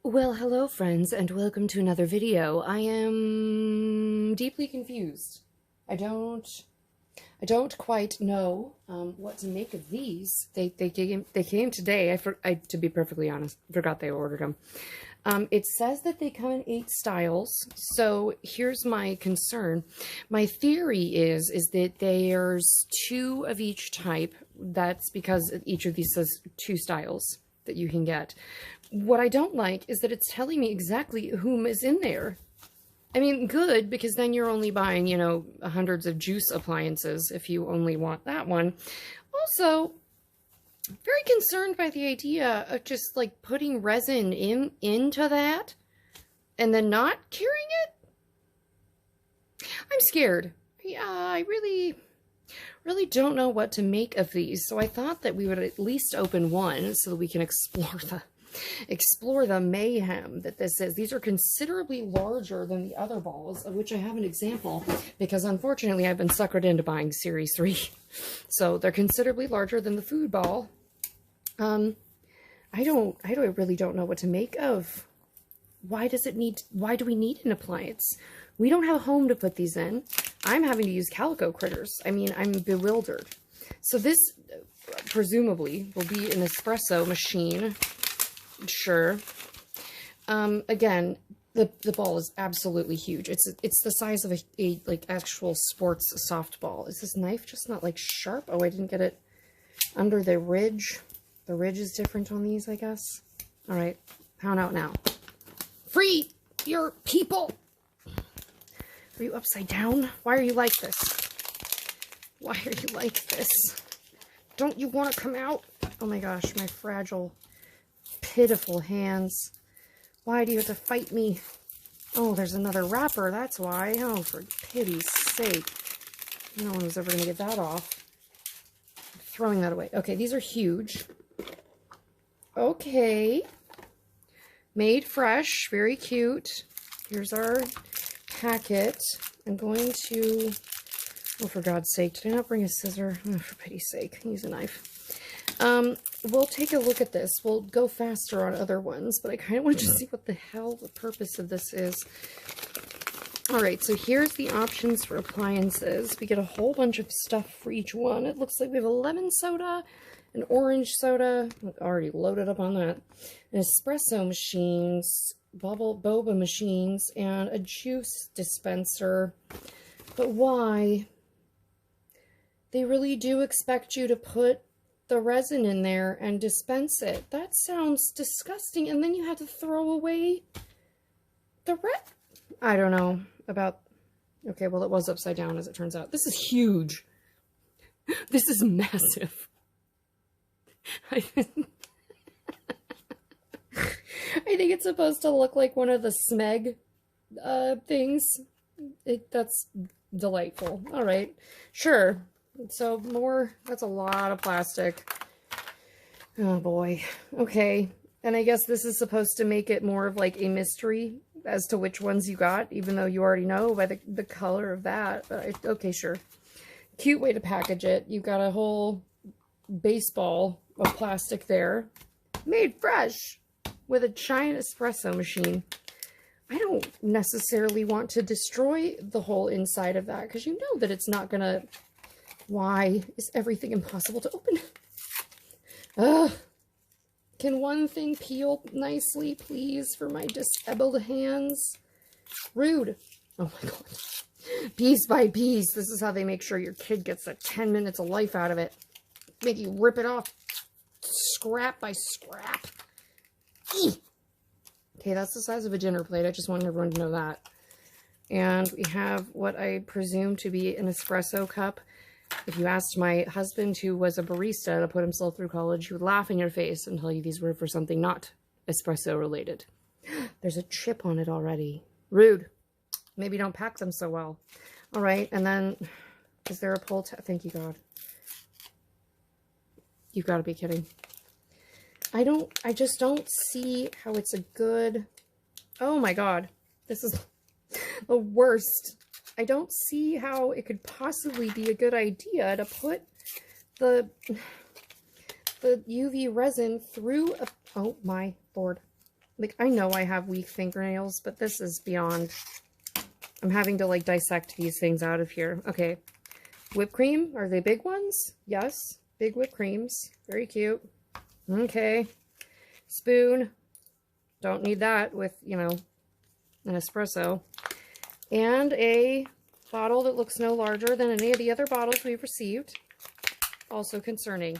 Well, hello friends, and welcome to another video. I am deeply confused. I don't quite know what to make of these. They came today. To be perfectly honest, forgot they ordered them. It says that they come in 8 styles. So here's my concern. My theory is that there's 2 of each type. That's because each of these says 2 styles that you can get. What I don't like is that it's telling me exactly whom is in there. I mean, good, because then you're only buying, you know, hundreds of juice appliances if you only want that one. Also, very concerned by the idea of just like putting resin into that and then not curing it. I'm scared. I really don't know what to make of these. So I thought that we would at least open one so that we can explore the mayhem that this is. These are considerably larger than the other balls, of which I have an example, because unfortunately I've been suckered into buying Series 3. So they're considerably larger than the food ball. I really don't know what to make of. Why do we need an appliance? We don't have a home to put these in. I'm having to use Calico Critters. I mean, I'm bewildered. So this presumably will be an espresso machine. Sure. Again, the ball is absolutely huge. It's the size of a like actual sports softball. Is this knife just not like sharp? Oh, I didn't get it under the ridge. The ridge is different on these, I guess. All right, pound out now. Free your people. Are you upside down? Why are you like this? Why are you like this? Don't you want to come out? Oh my gosh, my fragile, pitiful hands. Why do you have to fight me? Oh, there's another wrapper, that's why. Oh, for pity's sake. No one was ever going to get that off. I'm throwing that away. Okay, these are huge. Okay. Made fresh, very cute. Here's our packet. I'm going to, oh, for God's sake, did I not bring a scissor? Oh, for pity's sake, use a knife. We'll take a look at this. We'll go faster on other ones, but I kind of want to see what the hell the purpose of this is. All right, so here's the options for appliances. We get a whole bunch of stuff for each one. It looks like we have a lemon soda, an orange soda, already loaded up on that, an espresso machines, boba machines, and a juice dispenser. But why? They really do expect you to put the resin in there and dispense it. That sounds disgusting. And then you have to throw away the I don't know about... Okay, well, it was upside down, as it turns out. This is huge. This is massive. I think it's supposed to look like one of the Smeg things. That's delightful. All right, sure. So more, that's a lot of plastic. Oh boy. Okay. And I guess this is supposed to make it more of like a mystery as to which ones you got, even though you already know by the color of that. Okay, sure. Cute way to package it. You've got a whole baseball of plastic there. Made fresh with a giant espresso machine. I don't necessarily want to destroy the whole inside of that, because you know that it's not going to... Why is everything impossible to open? Ugh. Can one thing peel nicely, please, for my disabled hands? Rude. Oh my god. Piece by piece. This is how they make sure your kid gets the 10 minutes of life out of it. Make you rip it off scrap by scrap. Eeh. Okay, that's the size of a dinner plate. I just wanted everyone to know that. And we have what I presume to be an espresso cup. If you asked my husband, who was a barista to put himself through college, he would laugh in your face and tell you these were for something not espresso related. There's a chip on it already. Rude. Maybe don't pack them so well. All right, and then, is there a pull tab? Thank you, God. You've got to be kidding. I just don't see how it's a good... Oh my God. This is the worst. I don't see how it could possibly be a good idea to put the UV resin through a... Oh my Lord. Like, I know I have weak fingernails, but this is beyond. I'm having to, like, dissect these things out of here. Okay. Whipped cream. Are they big ones? Yes. Big whipped creams. Very cute. Okay. Spoon. Don't need that with, you know, an espresso. And a bottle that looks no larger than any of the other bottles we've received. Also concerning.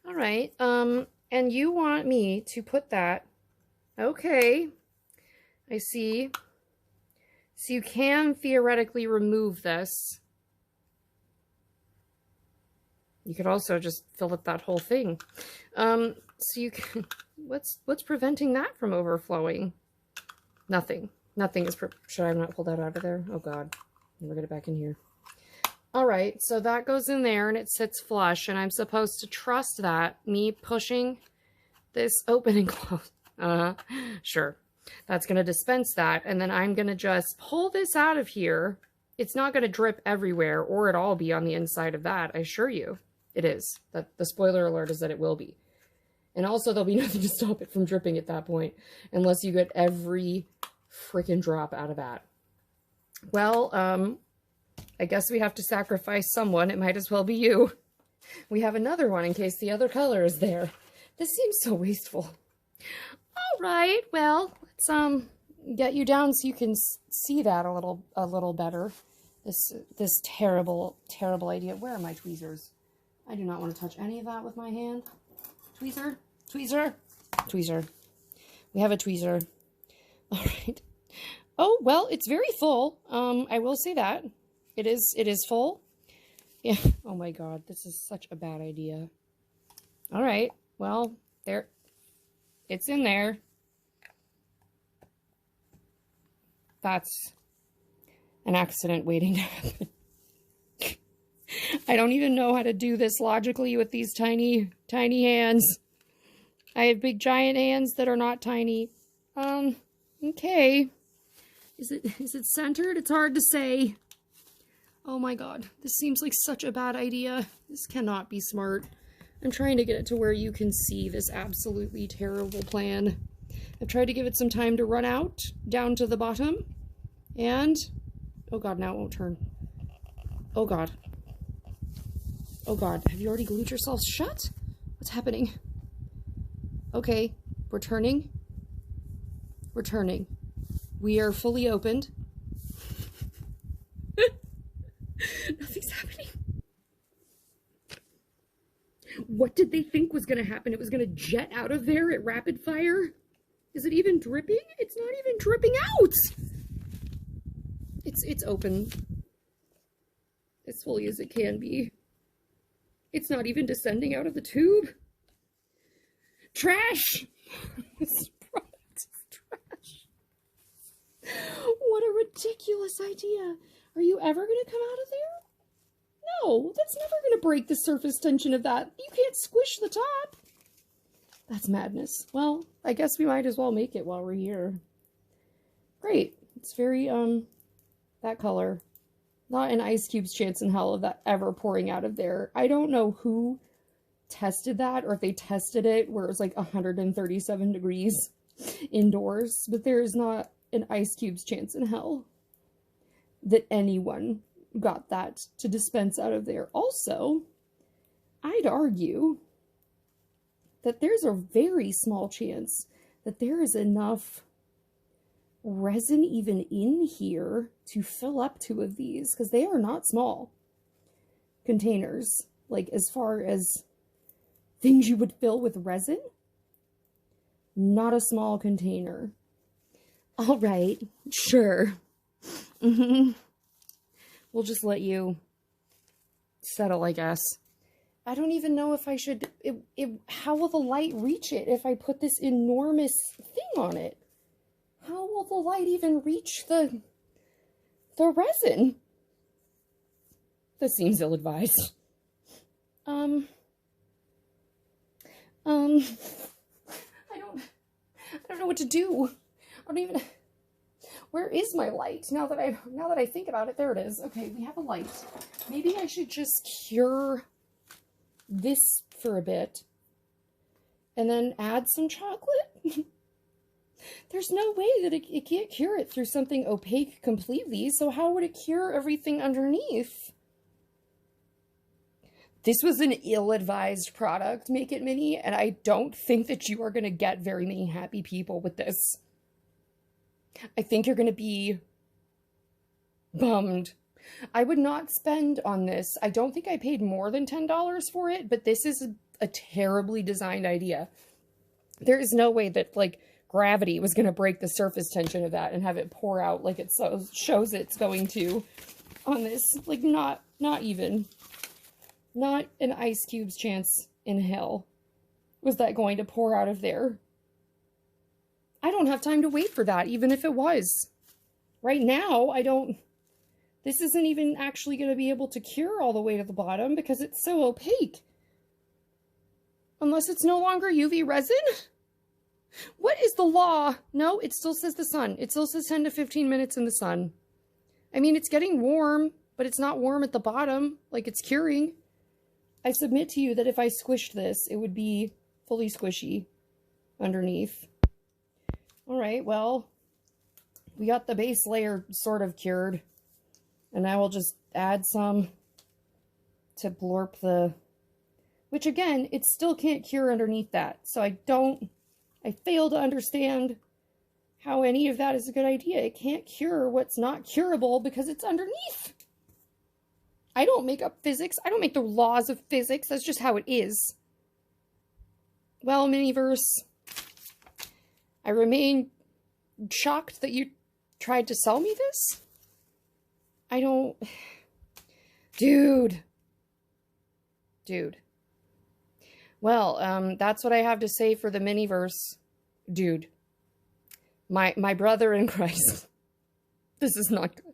All right. And you want me to put that. Okay. I see. So you can theoretically remove this. You could also just fill up that whole thing. So you can, what's preventing that from overflowing? Nothing. Nothing is, should I not pull that out of there? Oh God, never get it back in here. All right, so that goes in there and it sits flush, and I'm supposed to trust that, me pushing this open and close. Sure. That's going to dispense that, and then I'm going to just pull this out of here. It's not going to drip everywhere, or at all be on the inside of that, I assure you. It is. The spoiler alert is that it will be. And also, there'll be nothing to stop it from dripping at that point, unless you get every freaking drop out of that. Well, I guess we have to sacrifice someone. It might as well be you. We have another one in case the other color is there. This seems so wasteful. All right, well, let's get you down so you can see that a little better. This terrible idea. Where are my tweezers? I do not want to touch any of that with my hand. Tweezer, tweezer, tweezer. We have a tweezer. All right. Oh, well, it's very full. I will say that. It is full. Yeah. Oh my God, this is such a bad idea. All right. Well, there. It's in there. That's an accident waiting to happen. I don't even know how to do this logically with these tiny hands. I have big giant hands that are not tiny. Okay. Is it centered? It's hard to say. Oh my God, this seems like such a bad idea. This cannot be smart. I'm trying to get it to where you can see this absolutely terrible plan. I've tried to give it some time to run out down to the bottom. And, oh God, now it won't turn. Oh God. Oh God, have you already glued yourself shut? What's happening? Okay, we're turning. We're turning. We are fully opened. Nothing's happening. What did they think was going to happen? It was going to jet out of there at rapid fire? Is it even dripping? It's not even dripping out. It's open as fully as it can be. It's not even descending out of the tube. Trash! This product is trash. What a ridiculous idea. Are you ever going to come out of there? No, that's never going to break the surface tension of that. You can't squish the top. That's madness. Well, I guess we might as well make it while we're here. Great. It's very, that color. Not an ice cube's chance in hell of that ever pouring out of there. I don't know who tested that, or if they tested it where it was like 137 degrees indoors, but there is not an ice cube's chance in hell that anyone got that to dispense out of there. Also, I'd argue that there's a very small chance that there is enough resin even in here to fill up 2 of these, because they are not small containers. Like, as far as things you would fill with resin, not a small container. All right, sure. We'll just let you settle, I guess. I don't even know if I should... how will the light reach it if I put this enormous thing on it? How will the light even reach the resin? This seems ill-advised. I don't know what to do. I don't even... Where is my light? Now that I think about it, there it is. Okay, we have a light. Maybe I should just cure this for a bit and then add some chocolate. There's no way that it can't cure it through something opaque completely, so how would it cure everything underneath? This was an ill-advised product, Make It Mini, and I don't think that you are going to get very many happy people with this. I think you're going to be bummed. I would not spend on this. I don't think I paid more than $10 for it, but this is a terribly designed idea. There is no way that, like, gravity was going to break the surface tension of that and have it pour out like it shows it's going to on this. Like, not even. Not an ice cube's chance in hell was that going to pour out of there. I don't have time to wait for that, even if it was. Right now, this isn't even actually going to be able to cure all the way to the bottom because it's so opaque. Unless it's no longer UV resin? What is the law? No, it still says the sun. It still says 10 to 15 minutes in the sun. I mean, it's getting warm, but it's not warm at the bottom, like it's curing. I submit to you that if I squished this, it would be fully squishy underneath. All right, well, we got the base layer sort of cured. And now we'll just add some to blorp the... Which, again, it still can't cure underneath that. So I fail to understand how any of that is a good idea. It can't cure what's not curable because it's underneath. I don't make up physics. I don't make the laws of physics. That's just how it is. Well, Miniverse, I remain shocked that you tried to sell me this. I don't... Dude. Well, that's what I have to say for the Miniverse. Dude. My brother in Christ. This is not good.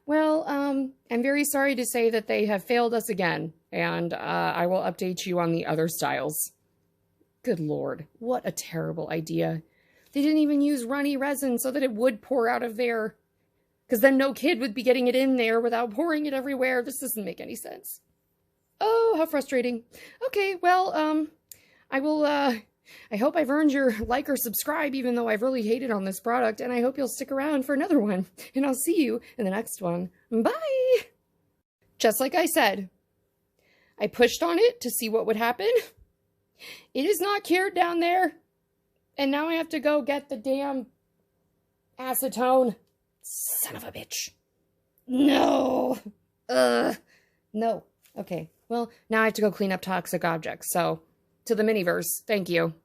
Well, I'm very sorry to say that they have failed us again, and I will update you on the other styles. Good Lord, what a terrible idea. They didn't even use runny resin so that it would pour out of there, because then no kid would be getting it in there without pouring it everywhere. This doesn't make any sense. Oh, how frustrating. Okay, well, I hope I've earned your like or subscribe, even though I've really hated on this product, and I hope you'll stick around for another one, and I'll see you in the next one. Bye! Just like I said, I pushed on it to see what would happen. It is not cured down there, and now I have to go get the damn acetone. Son of a bitch. No! No. Okay, well, now I have to go clean up toxic objects, so... To the Miniverse, thank you.